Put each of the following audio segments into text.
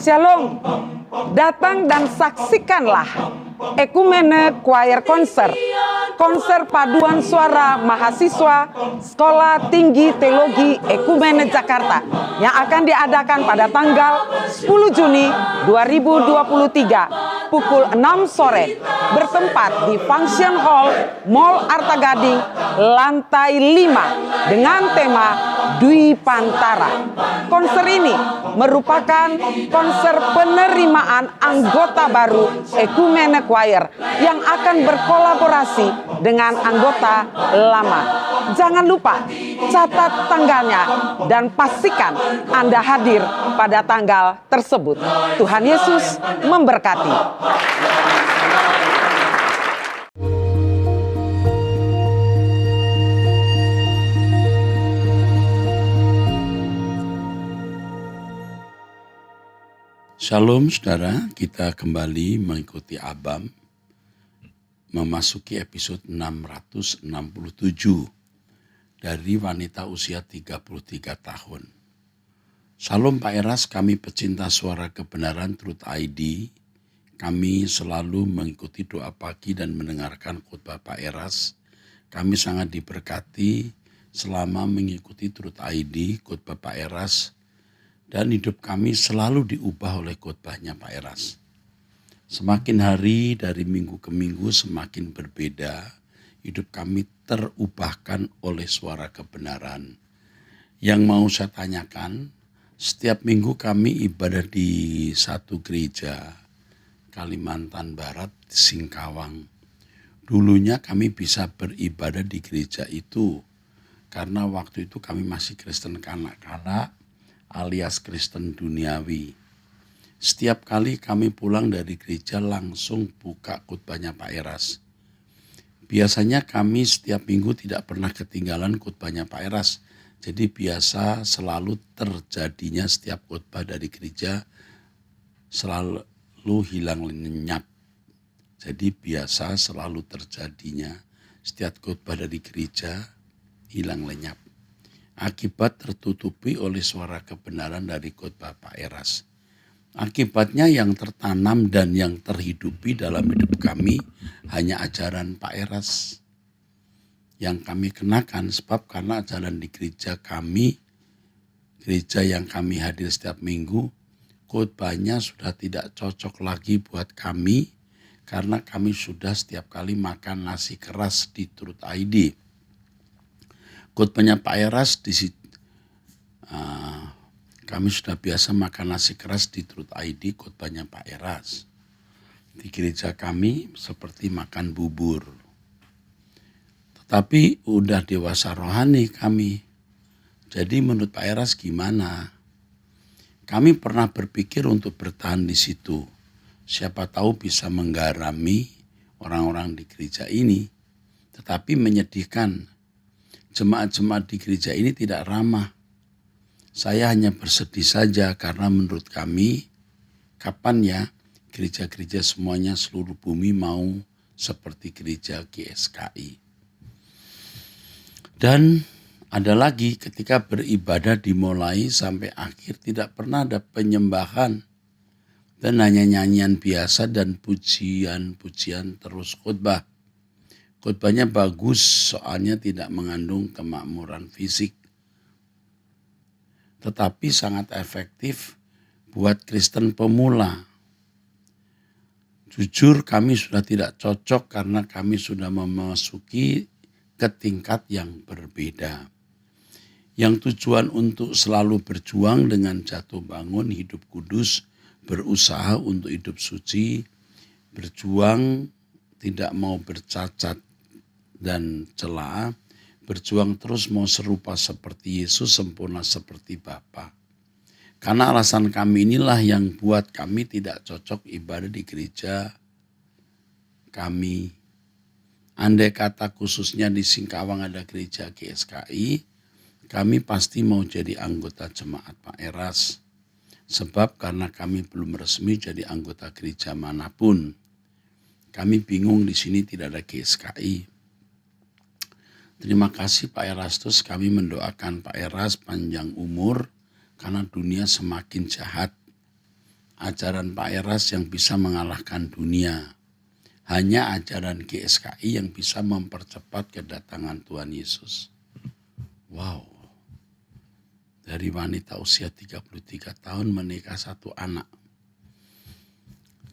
Shalom, datang dan saksikanlah Ekumene Choir Konser. Konser paduan suara mahasiswa Sekolah Tinggi Teologi Ekumene Jakarta yang akan diadakan pada tanggal 10 Juni 2023 pukul 6 sore bertempat di Function Hall Mall Arta Gading lantai 5 dengan tema Dwi Pantara. Konser ini merupakan konser penerimaan anggota baru Ekumene Choir yang akan berkolaborasi dengan anggota lama. Jangan lupa catat tanggalnya dan pastikan Anda hadir pada tanggal tersebut. Tuhan Yesus memberkati. Shalom saudara, kita kembali mengikuti Abam memasuki episode 667 dari wanita usia 33 tahun. Shalom Pak Eras, kami pecinta suara kebenaran Truth ID. Kami selalu mengikuti doa pagi dan mendengarkan khotbah Pak Eras. Kami sangat diberkati selama mengikuti Truth ID, khotbah Pak Eras. Dan hidup kami selalu diubah oleh khotbahnya Pak Eras. Semakin hari dari minggu ke minggu semakin berbeda. Hidup kami terubahkan oleh suara kebenaran. Yang mau saya tanyakan, setiap minggu kami ibadah di satu gereja Kalimantan Barat, Singkawang. Dulunya kami bisa beribadah di gereja itu karena waktu itu kami masih Kristen kanak-kanak alias Kristen duniawi. Setiap kali kami pulang dari gereja langsung buka khotbahnya Pak Eras. Biasanya kami setiap minggu tidak pernah ketinggalan khotbahnya Pak Eras. Jadi biasa selalu terjadinya setiap khotbah dari gereja selalu hilang lenyap. Jadi biasa selalu terjadinya setiap khotbah dari gereja hilang lenyap. Akibat tertutupi oleh suara kebenaran dari khotbah Pak Eras. Akibatnya yang tertanam dan yang terhidupi dalam hidup kami hanya ajaran Pak Eras yang kami kenakan, sebab karena ajaran di gereja kami, gereja yang kami hadir setiap minggu, khotbahnya sudah tidak cocok lagi buat kami karena kami sudah setiap kali makan nasi keras di Truth ID. Khotbahnya Pak Eras kami sudah biasa makan nasi keras di Truth ID, khotbahnya Pak Eras. Di gereja kami seperti makan bubur. Tetapi udah dewasa rohani kami. Jadi menurut Pak Eras gimana? Kami pernah berpikir untuk bertahan di situ. Siapa tahu bisa menggarami orang-orang di gereja ini. Tetapi menyedihkan. Jemaat-jemaat di gereja ini tidak ramah. Saya hanya bersedih saja karena menurut kami, kapan ya gereja-gereja semuanya seluruh bumi mau seperti gereja GSKI. Dan ada lagi ketika beribadah dimulai sampai akhir tidak pernah ada penyembahan. Dan hanya nyanyian biasa dan pujian-pujian terus khotbah. Khotbahnya bagus soalnya tidak mengandung kemakmuran fisik. Tetapi sangat efektif buat Kristen pemula. Jujur kami sudah tidak cocok karena kami sudah memasuki ke tingkat yang berbeda. Yang tujuan untuk selalu berjuang dengan jatuh bangun hidup kudus, berusaha untuk hidup suci, berjuang tidak mau bercacat dan celah, berjuang terus mau serupa seperti Yesus, sempurna seperti Bapa. Karena alasan kami inilah yang buat kami tidak cocok ibadah di gereja kami. Andai kata khususnya di Singkawang ada gereja GSKI, kami pasti mau jadi anggota jemaat Pak Eras. Sebab karena kami belum resmi jadi anggota gereja manapun. Kami bingung di sini tidak ada GSKI. Terima kasih Pak Erastus, kami mendoakan Pak Eras panjang umur karena dunia semakin jahat. ajaran Pak Eras yang bisa mengalahkan dunia. Hanya ajaran GSKI yang bisa mempercepat kedatangan Tuhan Yesus. Wow. Dari wanita usia 33 tahun menikah 1 anak.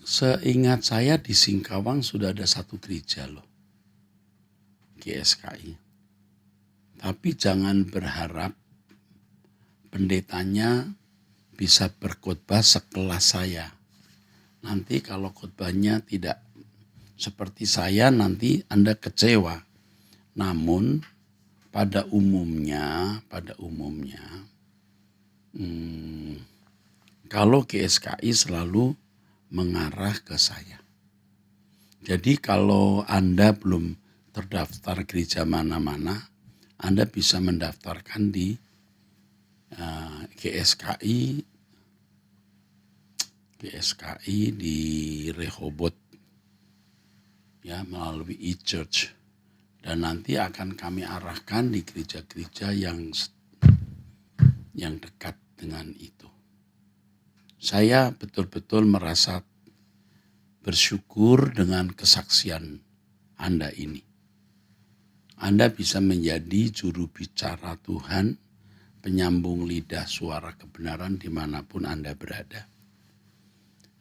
Seingat saya di Singkawang sudah ada 1 gereja loh. GSKI. Tapi jangan berharap pendetanya bisa berkhotbah sekelas saya. Nanti kalau khotbahnya tidak seperti saya, nanti Anda kecewa. Namun pada umumnya, kalau GSKI selalu mengarah ke saya. Jadi kalau Anda belum terdaftar gereja mana-mana, Anda bisa mendaftarkan di GSKI di Rehoboth, ya, melalui e-church, dan nanti akan kami arahkan di gereja-gereja yang dekat dengan itu. Saya betul-betul merasa bersyukur dengan kesaksian Anda ini. Anda bisa menjadi juru bicara Tuhan, penyambung lidah suara kebenaran dimanapun Anda berada.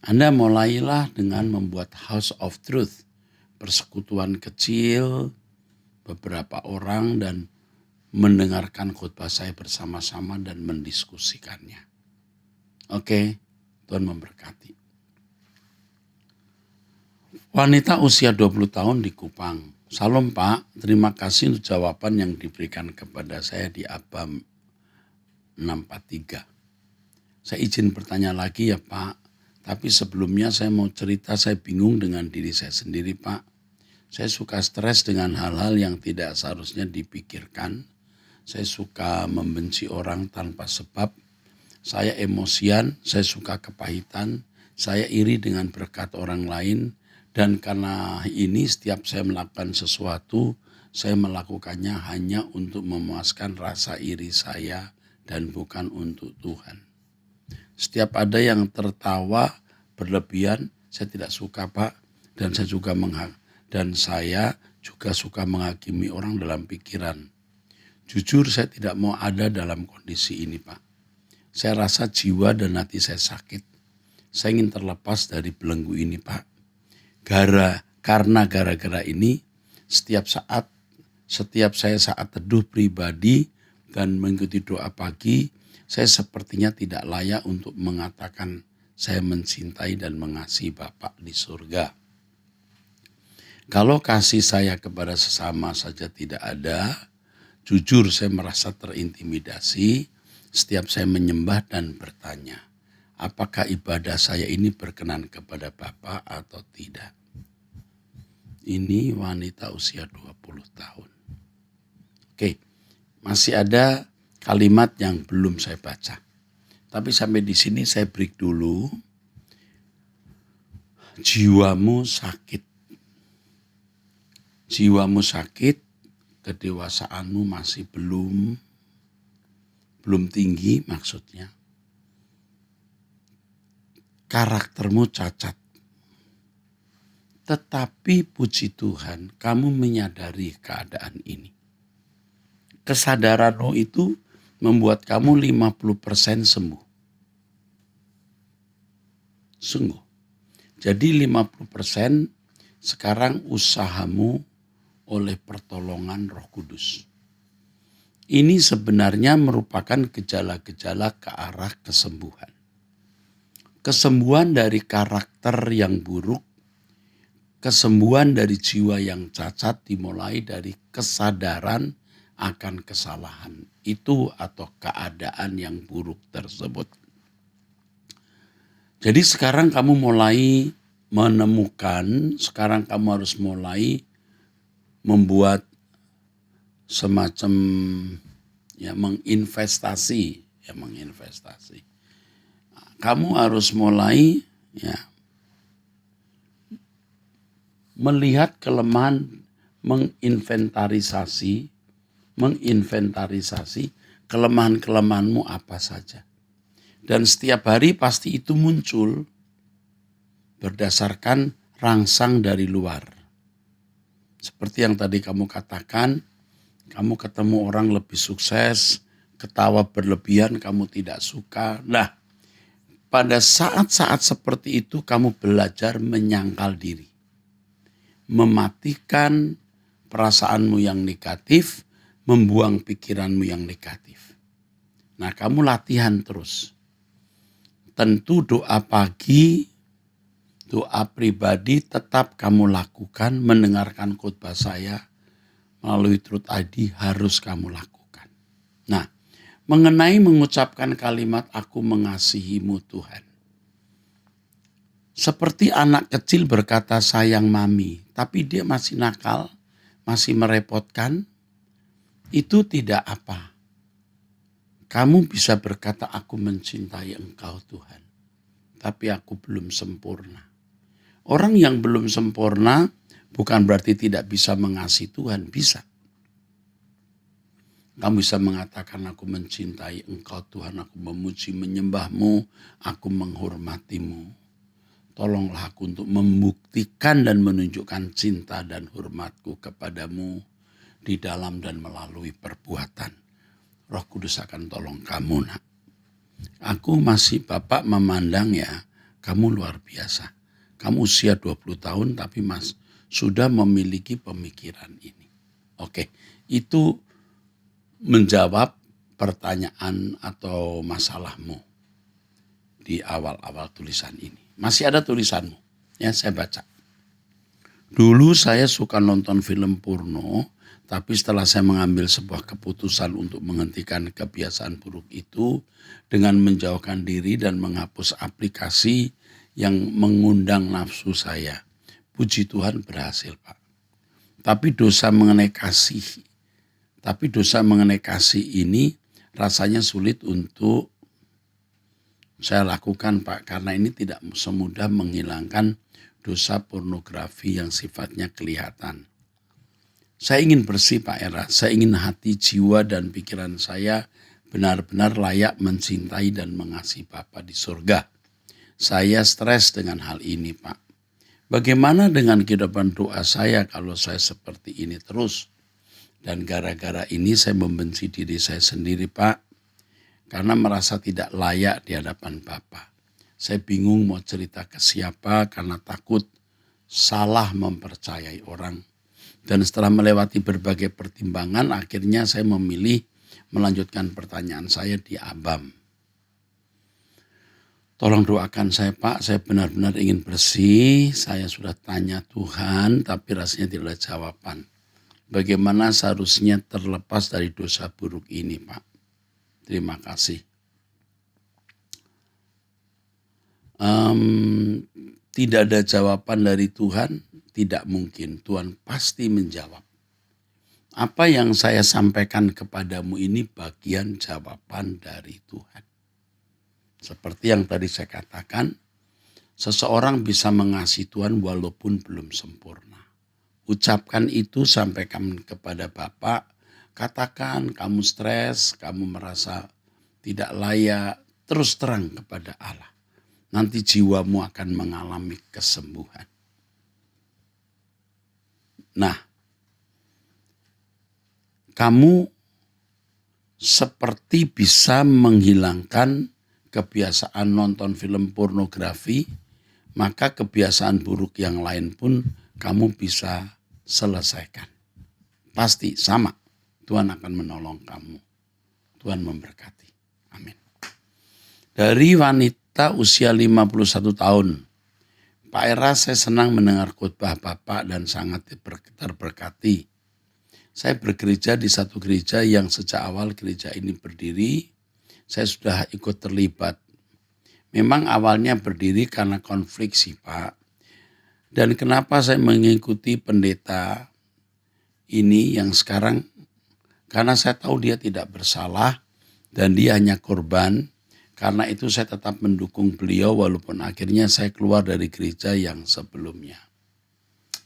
Anda mulailah dengan membuat House of Truth, persekutuan kecil, beberapa orang, dan mendengarkan khotbah saya bersama-sama dan mendiskusikannya. Oke, Tuhan memberkati. Wanita usia 20 tahun di Kupang. Salam Pak, terima kasih untuk jawaban yang diberikan kepada saya di Abam 643. Saya izin bertanya lagi ya Pak. Tapi sebelumnya saya mau cerita, saya bingung dengan diri saya sendiri Pak. Saya suka stres dengan hal-hal yang tidak seharusnya dipikirkan. Saya suka membenci orang tanpa sebab. Saya emosian, saya suka kepahitan. Saya iri dengan berkat orang lain. Dan karena ini setiap saya melakukan sesuatu, saya melakukannya hanya untuk memuaskan rasa iri saya dan bukan untuk Tuhan. Setiap ada yang tertawa berlebihan, saya tidak suka Pak, dan saya juga suka menghakimi orang dalam pikiran. Jujur saya tidak mau ada dalam kondisi ini Pak. Saya rasa jiwa dan hati saya sakit. Saya ingin terlepas dari belenggu ini Pak. Karena gara-gara ini setiap saya saat teduh pribadi dan mengikuti doa pagi, saya sepertinya tidak layak untuk mengatakan saya mencintai dan mengasihi Bapa di surga. Kalau kasih saya kepada sesama saja tidak ada, jujur saya merasa terintimidasi setiap saya menyembah dan bertanya, apakah ibadah saya ini berkenan kepada Bapa atau tidak? Ini wanita usia 20 tahun. Oke, masih ada kalimat yang belum saya baca. Tapi sampai di sini saya break dulu. Jiwamu sakit. Jiwamu sakit, kedewasaanmu masih belum tinggi maksudnya. Karaktermu cacat. Tetapi puji Tuhan, kamu menyadari keadaan ini. Kesadaranmu itu membuat kamu 50% sembuh. Sungguh. Jadi 50% sekarang usahamu oleh pertolongan Roh Kudus. Ini sebenarnya merupakan gejala-gejala ke arah kesembuhan. Kesembuhan dari karakter yang buruk, kesembuhan dari jiwa yang cacat dimulai dari kesadaran akan kesalahan itu atau keadaan yang buruk tersebut. Jadi sekarang kamu mulai menemukan, sekarang kamu harus mulai membuat semacam menginvestasi. Kamu harus mulai melihat kelemahan, menginventarisasi kelemahan-kelemahanmu apa saja. Dan setiap hari pasti itu muncul berdasarkan rangsang dari luar. Seperti yang tadi kamu katakan, kamu ketemu orang lebih sukses, ketawa berlebihan, kamu tidak suka. Nah, pada saat-saat seperti itu kamu belajar menyangkal diri. Mematikan perasaanmu yang negatif, membuang pikiranmu yang negatif. Nah, kamu latihan terus. Tentu doa pagi, doa pribadi tetap kamu lakukan, mendengarkan khotbah saya melalui Truth ID harus kamu lakukan. Nah, mengenai mengucapkan kalimat aku mengasihimu Tuhan. Seperti anak kecil berkata sayang mami, tapi dia masih nakal, masih merepotkan, itu tidak apa. Kamu bisa berkata aku mencintai engkau Tuhan, tapi aku belum sempurna. Orang yang belum sempurna bukan berarti tidak bisa mengasihi Tuhan, bisa. Kamu bisa mengatakan aku mencintai engkau Tuhan, aku memuji menyembahmu, aku menghormatimu. Tolonglah aku untuk membuktikan dan menunjukkan cinta dan hormatku kepadamu di dalam dan melalui perbuatan. Roh Kudus akan tolong kamu nak. Aku masih Bapak memandang ya, kamu luar biasa. Kamu usia 20 tahun tapi sudah memiliki pemikiran ini. Oke, itu menjawab pertanyaan atau masalahmu di awal-awal tulisan ini. Masih ada tulisanmu, ya saya baca. Dulu saya suka nonton film porno, tapi setelah saya mengambil sebuah keputusan untuk menghentikan kebiasaan buruk itu dengan menjauhkan diri dan menghapus aplikasi yang mengundang nafsu saya. Puji Tuhan berhasil Pak. Tapi dosa mengenai kasih ini rasanya sulit untuk saya lakukan Pak, karena ini tidak semudah menghilangkan dosa pornografi yang sifatnya kelihatan. Saya ingin bersih Pak Era, saya ingin hati, jiwa, dan pikiran saya benar-benar layak mencintai dan mengasihi Bapa di surga. Saya stres dengan hal ini Pak. Bagaimana dengan kehidupan doa saya kalau saya seperti ini terus? Dan gara-gara ini saya membenci diri saya sendiri Pak. Karena merasa tidak layak di hadapan Bapa. Saya bingung mau cerita ke siapa karena takut salah mempercayai orang. Dan setelah melewati berbagai pertimbangan, akhirnya saya memilih melanjutkan pertanyaan saya di Abam. Tolong doakan saya Pak, saya benar-benar ingin bersih. Saya sudah tanya Tuhan, tapi rasanya tidak ada jawaban. Bagaimana seharusnya terlepas dari dosa buruk ini Pak? Terima kasih. Tidak ada jawaban dari Tuhan, tidak mungkin. Tuhan pasti menjawab. Apa yang saya sampaikan kepadamu ini bagian jawaban dari Tuhan. Seperti yang tadi saya katakan, seseorang bisa mengasihi Tuhan walaupun belum sempurna. Ucapkan itu, sampaikan kepada Bapak. Katakan kamu stres, kamu merasa tidak layak, terus terang kepada Allah. Nanti jiwamu akan mengalami kesembuhan. Nah, kamu seperti bisa menghilangkan kebiasaan nonton film pornografi, maka kebiasaan buruk yang lain pun kamu bisa selesaikan. Pasti sama. Tuhan akan menolong kamu. Tuhan memberkati. Amin. Dari wanita usia 51 tahun. Pak Era, saya senang mendengar khotbah Bapak dan sangat terberkati. Saya bergereja di satu gereja yang sejak awal gereja ini berdiri. Saya sudah ikut terlibat. Memang awalnya berdiri karena konflik sih Pak. Dan kenapa saya mengikuti pendeta ini yang sekarang? Karena saya tahu dia tidak bersalah dan dia hanya korban. Karena itu saya tetap mendukung beliau walaupun akhirnya saya keluar dari gereja yang sebelumnya.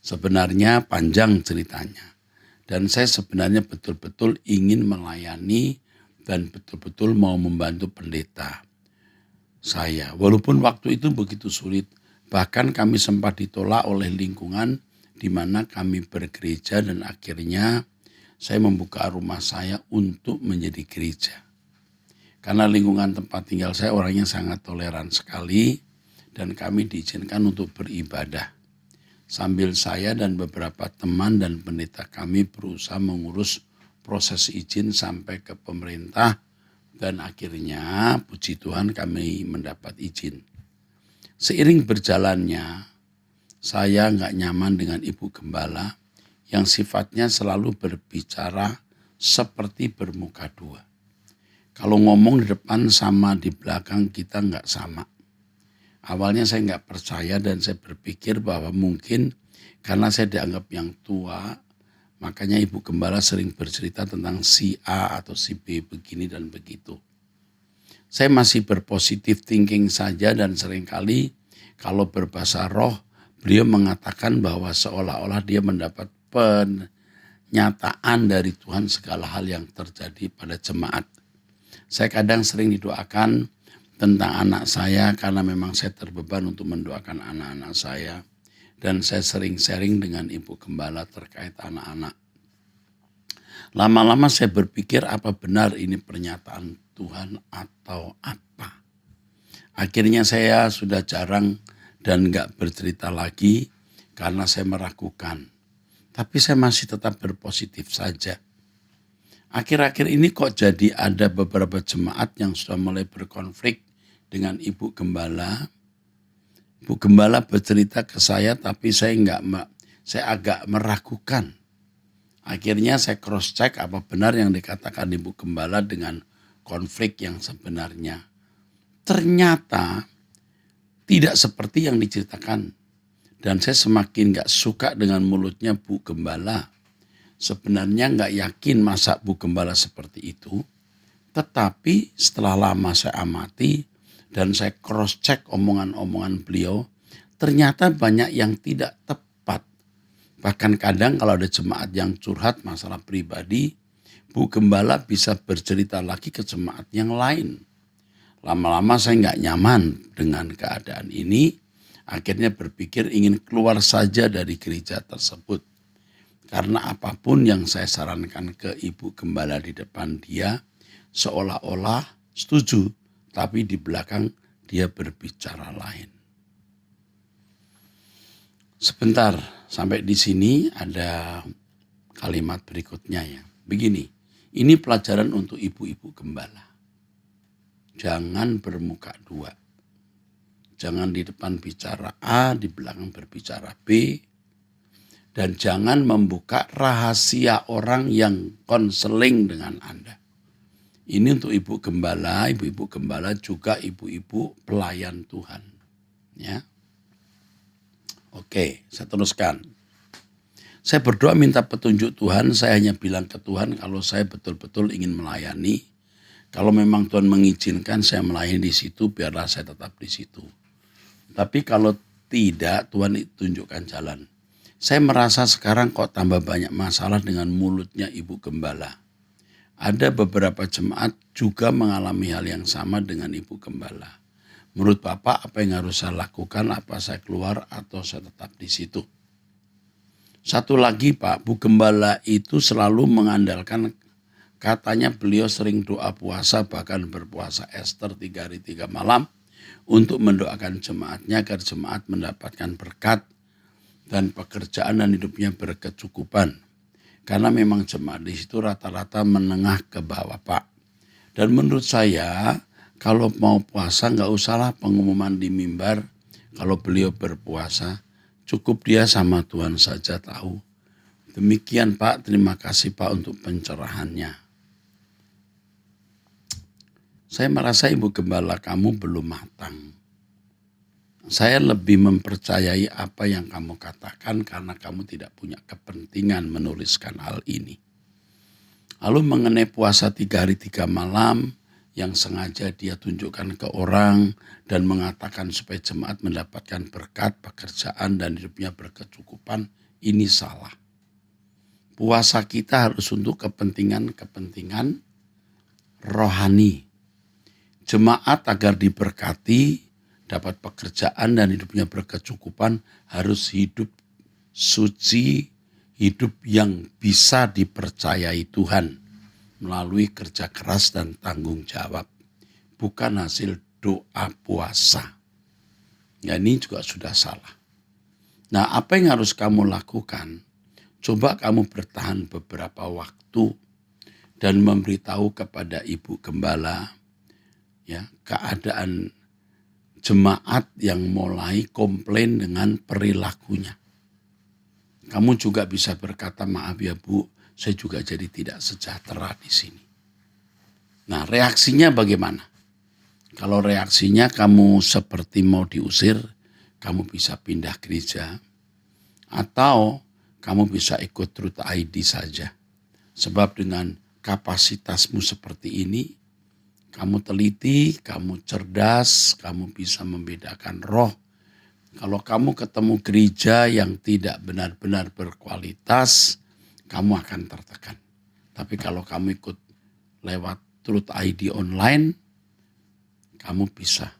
Sebenarnya panjang ceritanya. Dan saya sebenarnya betul-betul ingin melayani dan betul-betul mau membantu pendeta. saya. Walaupun waktu itu begitu sulit, bahkan kami sempat ditolak oleh lingkungan di mana kami bergereja dan akhirnya saya membuka rumah saya untuk menjadi gereja. Karena lingkungan tempat tinggal saya orangnya sangat toleran sekali dan kami diizinkan untuk beribadah. Sambil saya dan beberapa teman dan pendeta kami berusaha mengurus proses izin sampai ke pemerintah dan akhirnya puji Tuhan kami mendapat izin. Seiring berjalannya saya nggak nyaman dengan Ibu Gembala yang sifatnya selalu berbicara seperti bermuka dua. Kalau ngomong di depan sama di belakang kita nggak sama. Awalnya saya nggak percaya dan saya berpikir bahwa mungkin karena saya dianggap yang tua, makanya Ibu Gembala sering bercerita tentang si A atau si B begini dan begitu. Saya masih berpositif thinking saja dan seringkali kalau berbahasa roh, beliau mengatakan bahwa seolah-olah dia mendapat pernyataan dari Tuhan segala hal yang terjadi pada jemaat. Saya kadang sering didoakan tentang anak saya karena memang saya terbeban untuk mendoakan anak-anak saya. Dan saya sering sharing dengan Ibu Gembala terkait anak-anak. Lama-lama saya berpikir apa benar ini pernyataan Tuhan atau apa. Akhirnya saya sudah jarang dan gak bercerita lagi karena saya meragukan. Tapi saya masih tetap berpositif saja. Akhir-akhir ini kok jadi ada beberapa jemaat yang sudah mulai berkonflik dengan Ibu Gembala. Ibu Gembala bercerita ke saya tapi saya agak meragukan. Akhirnya saya cross check apa benar yang dikatakan Ibu Gembala dengan konflik yang sebenarnya. Ternyata tidak seperti yang diceritakan. Dan saya semakin gak suka dengan mulutnya Bu Gembala. Sebenarnya nggak yakin masa Bu Gembala seperti itu. Tetapi setelah lama saya amati dan saya cross check omongan-omongan beliau. Ternyata banyak yang tidak tepat. Bahkan kadang kalau ada jemaat yang curhat masalah pribadi, Bu Gembala bisa bercerita lagi ke jemaat yang lain. Lama-lama saya nggak nyaman dengan keadaan ini. Akhirnya berpikir ingin keluar saja dari gereja tersebut. Karena apapun yang saya sarankan ke Ibu Gembala di depan dia, seolah-olah setuju, tapi di belakang dia berbicara lain. Sebentar, sampai di sini ada kalimat berikutnya ya. Begini, ini pelajaran untuk ibu-ibu gembala. Jangan bermuka dua. Jangan di depan bicara A, di belakang berbicara B. Dan jangan membuka rahasia orang yang konseling dengan Anda. Ini untuk ibu gembala, ibu-ibu gembala juga ibu-ibu pelayan Tuhan. Ya. Oke, saya teruskan. Saya berdoa minta petunjuk Tuhan, saya hanya bilang ke Tuhan kalau saya betul-betul ingin melayani. Kalau memang Tuhan mengizinkan saya melayani di situ, biarlah saya tetap di situ. Tapi kalau tidak, Tuhan tunjukkan jalan. Saya merasa sekarang kok tambah banyak masalah dengan mulutnya ibu gembala. Ada beberapa jemaat juga mengalami hal yang sama dengan ibu gembala. Menurut Bapak apa yang harus saya lakukan, apa saya keluar atau saya tetap di situ? Satu lagi Pak, Bu Gembala itu selalu mengandalkan, katanya beliau sering doa puasa, bahkan berpuasa Ester 3 hari 3 malam untuk mendoakan jemaatnya agar jemaat mendapatkan berkat dan pekerjaan dan hidupnya berkecukupan. Karena memang jemaat di situ rata-rata menengah ke bawah Pak. Dan menurut saya kalau mau puasa nggak usahlah pengumuman di mimbar kalau beliau berpuasa. Cukup dia sama Tuhan saja tahu. Demikian Pak, terima kasih Pak untuk pencerahannya. Saya merasa ibu gembala kamu belum matang. Saya lebih mempercayai apa yang kamu katakan karena kamu tidak punya kepentingan menuliskan hal ini. Lalu mengenai puasa 3 hari 3 malam yang sengaja dia tunjukkan ke orang dan mengatakan supaya jemaat mendapatkan berkat, pekerjaan dan hidupnya berkecukupan, ini salah. Puasa kita harus untuk kepentingan-kepentingan rohani. Jemaat agar diberkati, dapat pekerjaan dan hidupnya berkecukupan, harus hidup suci, hidup yang bisa dipercayai Tuhan melalui kerja keras dan tanggung jawab, bukan hasil doa puasa. Ya, ini juga sudah salah. Nah, apa yang harus kamu lakukan? Coba kamu bertahan beberapa waktu dan memberitahu kepada Ibu Gembala ya keadaan jemaat yang mulai komplain dengan perilakunya. Kamu juga bisa berkata, maaf ya Bu, saya juga jadi tidak sejahtera di sini. Nah, reaksinya bagaimana? Kalau reaksinya kamu seperti mau diusir, kamu bisa pindah gereja. Atau kamu bisa ikut Truth ID saja. Sebab dengan kapasitasmu seperti ini, kamu teliti, kamu cerdas, kamu bisa membedakan roh. Kalau kamu ketemu gereja yang tidak benar-benar berkualitas, kamu akan tertekan. Tapi kalau kamu ikut lewat Truth ID online, kamu bisa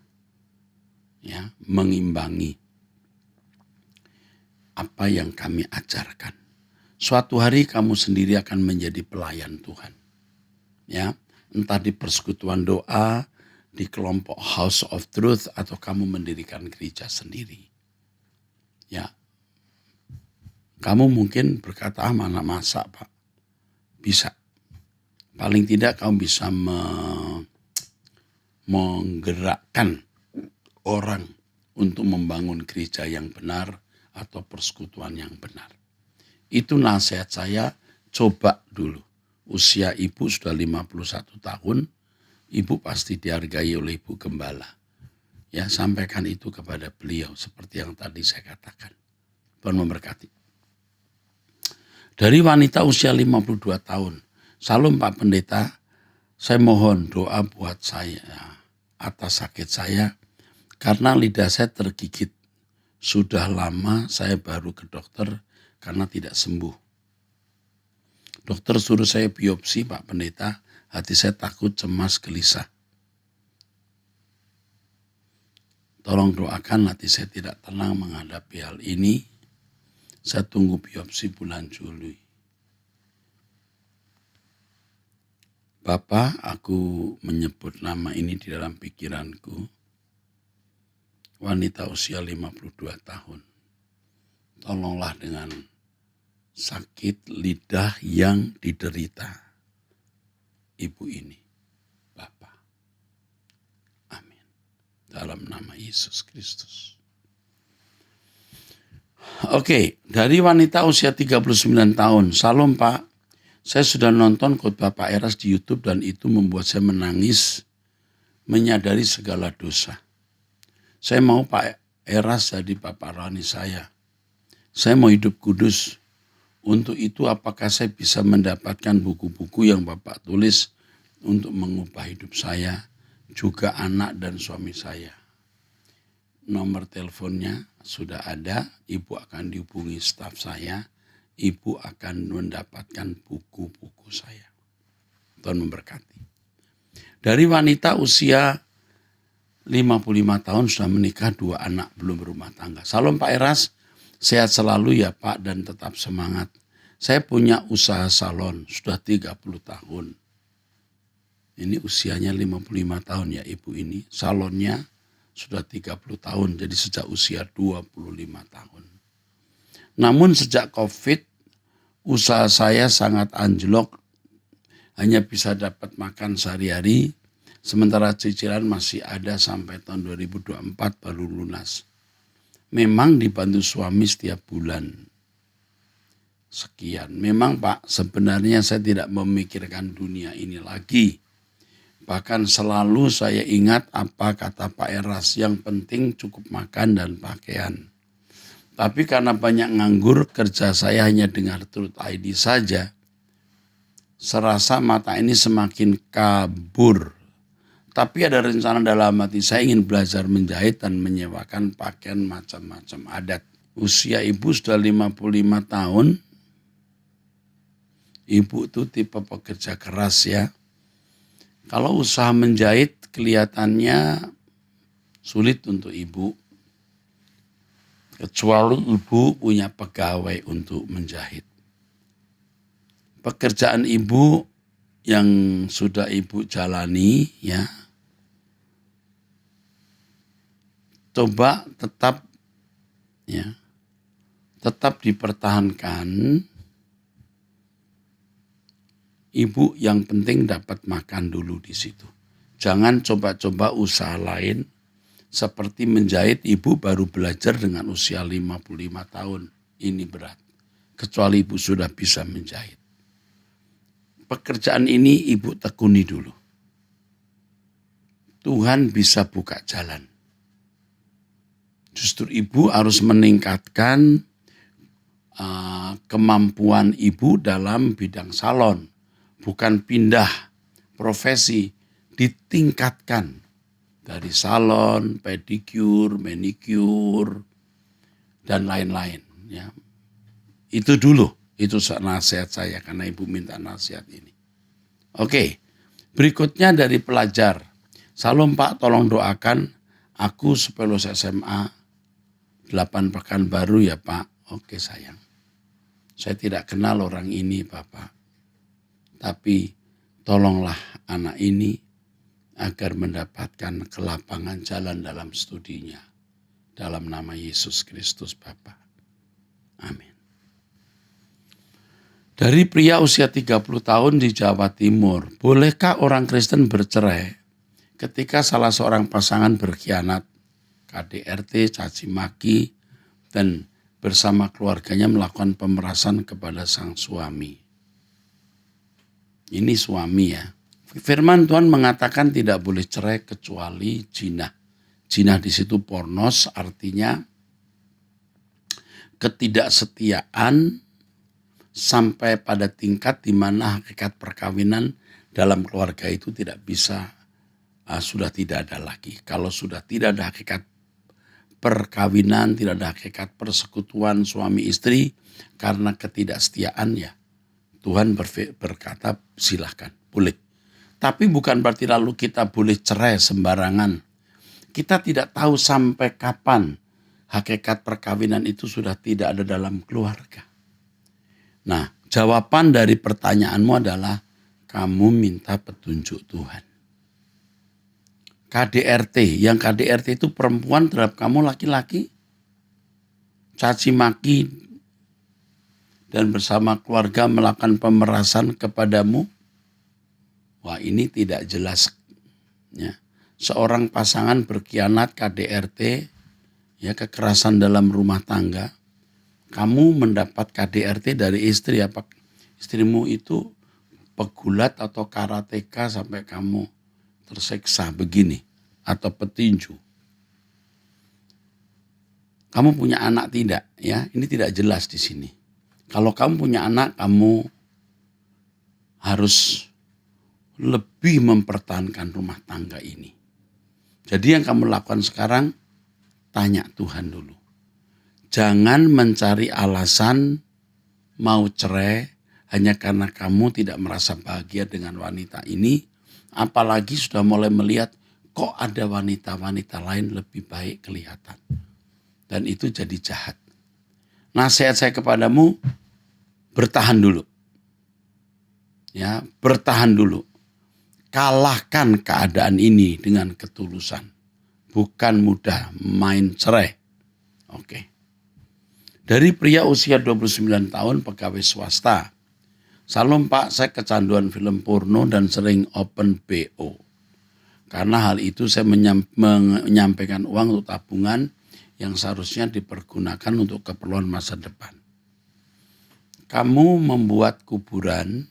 ya mengimbangi apa yang kami ajarkan. Suatu hari kamu sendiri akan menjadi pelayan Tuhan. Ya, entah di persekutuan doa, di kelompok House of Truth, atau kamu mendirikan gereja sendiri. Ya, kamu mungkin berkata, mana masa Pak? Bisa. Paling tidak kamu bisa menggerakkan orang untuk membangun gereja yang benar atau persekutuan yang benar. Itu nasihat saya, coba dulu. Usia ibu sudah 51 tahun, ibu pasti dihargai oleh Ibu Gembala. Ya, sampaikan itu kepada beliau seperti yang tadi saya katakan. Tuhan memberkati. Dari wanita usia 52 tahun, Salam Pak Pendeta, saya mohon doa buat saya atas sakit saya karena lidah saya tergigit. Sudah lama saya baru ke dokter karena tidak sembuh. Dokter suruh saya biopsi Pak Pendeta, hati saya takut, cemas, gelisah. Tolong doakan hati saya tidak tenang menghadapi hal ini. Saya tunggu biopsi bulan Juli. Bapak, aku menyebut nama ini di dalam pikiranku. Wanita usia 52 tahun. Tolonglah dengan sakit lidah yang diderita ibu ini, Bapak. Amin. Dalam nama Yesus Kristus. Oke, dari wanita usia 39 tahun. Salam Pak, saya sudah nonton khotbah Pak Eras di YouTube dan itu membuat saya menangis, menyadari segala dosa. Saya mau Pak Eras jadi Bapak rohani saya. Saya mau hidup kudus. Untuk itu apakah saya bisa mendapatkan buku-buku yang Bapak tulis untuk mengubah hidup saya, juga anak dan suami saya. Nomor teleponnya sudah ada, Ibu akan dihubungi staf saya, Ibu akan mendapatkan buku-buku saya. Tuhan memberkati. Dari wanita usia 55 tahun sudah menikah, 2 anak, belum berumah tangga. Salam Pak Eras, sehat selalu ya Pak dan tetap semangat. Saya punya usaha salon, sudah 30 tahun. Ini usianya 55 tahun ya ibu ini. Salonnya sudah 30 tahun, jadi sejak usia 25 tahun. Namun sejak COVID, usaha saya sangat anjlok. Hanya bisa dapat makan sehari-hari. Sementara cicilan masih ada sampai tahun 2024 baru lunas. Memang dibantu suami setiap bulan. Sekian. Memang Pak, sebenarnya saya tidak memikirkan dunia ini lagi. Bahkan selalu saya ingat apa kata Pak Eras, yang penting cukup makan dan pakaian. Tapi karena banyak nganggur, kerja saya hanya dengar Truth ID saja. Serasa mata ini semakin kabur. Tapi ada rencana dalam hati, saya ingin belajar menjahit dan menyewakan pakaian macam-macam adat. Usia ibu sudah 55 tahun. Ibu itu tipe pekerja keras ya. Kalau usaha menjahit, kelihatannya sulit untuk ibu, kecuali ibu punya pegawai untuk menjahit. Pekerjaan ibu yang sudah ibu jalani, ya, coba tetap dipertahankan. Ibu yang penting dapat makan dulu di situ. Jangan coba-coba usaha lain seperti menjahit. Ibu baru belajar dengan usia 55 tahun. Ini berat. Kecuali ibu sudah bisa menjahit. Pekerjaan ini ibu tekuni dulu. Tuhan bisa buka jalan. Justru ibu harus meningkatkan kemampuan ibu dalam bidang salon. Bukan pindah profesi, ditingkatkan. Dari salon, pedicure, manicure, dan lain-lain. Ya. Itu dulu, itu nasihat saya karena ibu minta nasihat ini. Oke, berikutnya dari pelajar. Salam Pak, tolong doakan aku supaya lulus SMA 8 pekan baru ya Pak. Oke sayang, saya tidak kenal orang ini Bapak. Tapi tolonglah anak ini agar mendapatkan kelapangan jalan dalam studinya. Dalam nama Yesus Kristus Bapa. Amin. Dari pria usia 30 tahun di Jawa Timur, bolehkah orang Kristen bercerai ketika salah seorang pasangan berkhianat, KDRT, caci maki, dan bersama keluarganya melakukan pemerasan kepada sang suami? Ini suami ya. Firman Tuhan mengatakan tidak boleh cerai kecuali zina. Zina di situ pornos, artinya ketidaksetiaan sampai pada tingkat di mana hakikat perkawinan dalam keluarga itu tidak bisa, sudah tidak ada lagi. Kalau sudah tidak ada hakikat perkawinan, tidak ada hakikat persekutuan suami istri karena ketidaksetiaan ya. Tuhan berkata silahkan, boleh. Tapi bukan berarti lalu kita boleh cerai sembarangan. Kita tidak tahu sampai kapan hakikat perkawinan itu sudah tidak ada dalam keluarga. Nah, jawaban dari pertanyaanmu adalah kamu minta petunjuk Tuhan. KDRT, yang KDRT itu perempuan terhadap kamu laki-laki, caci maki, dan bersama keluarga melakukan pemerasan kepadamu. Wah, ini tidak jelas. Ya. Seorang pasangan berkhianat KDRT, ya, kekerasan dalam rumah tangga. Kamu mendapat KDRT dari istri, apa istrimu itu pegulat atau karateka sampai kamu tersiksa begini, atau petinju. Kamu punya anak tidak? Ya, ini tidak jelas di sini. Kalau kamu punya anak, kamu harus lebih mempertahankan rumah tangga ini. Jadi yang kamu lakukan sekarang, tanya Tuhan dulu. Jangan mencari alasan mau cerai hanya karena kamu tidak merasa bahagia dengan wanita ini. Apalagi sudah mulai melihat kok ada wanita-wanita lain lebih baik kelihatan. Dan itu jadi jahat. Nasihat saya kepadamu, bertahan dulu. Ya, bertahan dulu. Kalahkan keadaan ini dengan ketulusan. Bukan mudah main cerai. Oke. Dari pria usia 29 tahun pegawai swasta. Salam Pak, saya kecanduan film porno dan sering open BO. Karena hal itu saya menyampaikan uang untuk tabungan yang seharusnya dipergunakan untuk keperluan masa depan. Kamu membuat kuburan,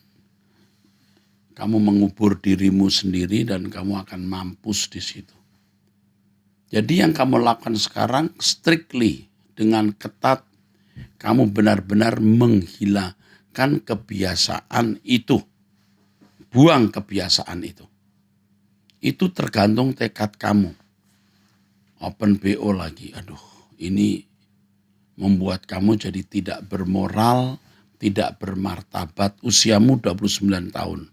kamu mengubur dirimu sendiri dan kamu akan mampus di situ. Jadi yang kamu lakukan sekarang strictly dengan ketat, kamu benar-benar menghilangkan kebiasaan itu. Buang kebiasaan itu. Itu tergantung tekad kamu. Open BO lagi, aduh ini membuat kamu jadi tidak bermoral, tidak bermartabat, usiamu 29 tahun.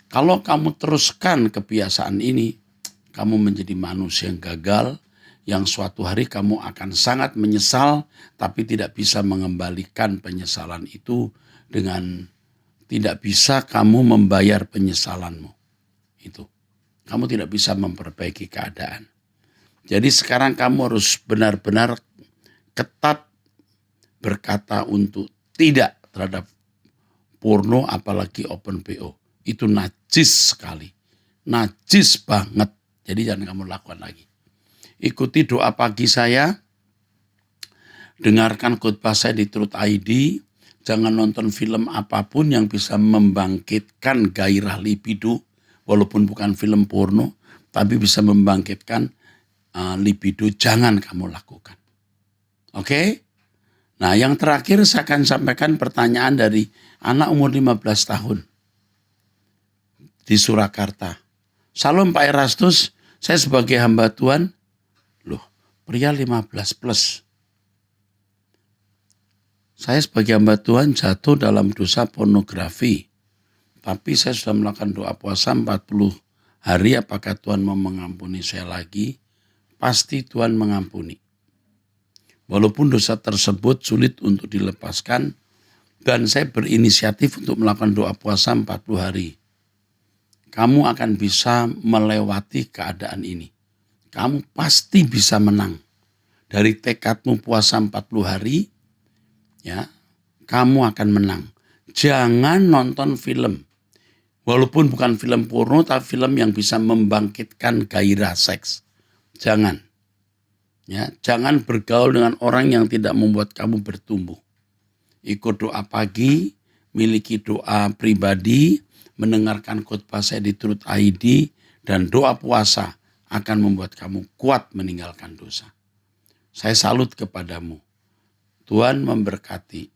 Kalau kamu teruskan kebiasaan ini, kamu menjadi manusia yang gagal, yang suatu hari kamu akan sangat menyesal, tapi tidak bisa mengembalikan penyesalan itu dengan tidak bisa kamu membayar penyesalanmu. Itu. Kamu tidak bisa memperbaiki keadaan. Jadi sekarang kamu harus benar-benar ketat berkata untuk tidak terhadap porno apalagi open PO. Itu najis sekali. Najis banget. Jadi jangan kamu lakukan lagi. Ikuti doa pagi saya. Dengarkan khotbah saya di Truth ID. Jangan nonton film apapun yang bisa membangkitkan gairah libido. Walaupun bukan film porno. Tapi bisa membangkitkan libido. Jangan kamu lakukan. Oke? Nah, yang terakhir saya akan sampaikan pertanyaan dari anak umur 15 tahun di Surakarta. Salam Pak Erastus, saya sebagai hamba Tuhan, pria 15 plus. Saya sebagai hamba Tuhan jatuh dalam dosa pornografi. Tapi saya sudah melakukan doa puasa 40 hari, apakah Tuhan mau mengampuni saya lagi? Pasti Tuhan mengampuni. Walaupun dosa tersebut sulit untuk dilepaskan, dan saya berinisiatif untuk melakukan doa puasa 40 hari. Kamu akan bisa melewati keadaan ini. Kamu pasti bisa menang. Dari tekadmu puasa 40 hari, ya, kamu akan menang. Jangan nonton film. Walaupun bukan film porno, tapi film yang bisa membangkitkan gairah seks. Jangan. Ya, jangan bergaul dengan orang yang tidak membuat kamu bertumbuh. Ikut doa pagi, miliki doa pribadi, mendengarkan khotbah saya di Truth ID, dan doa puasa akan membuat kamu kuat meninggalkan dosa. Saya salut kepadamu. Tuhan memberkati.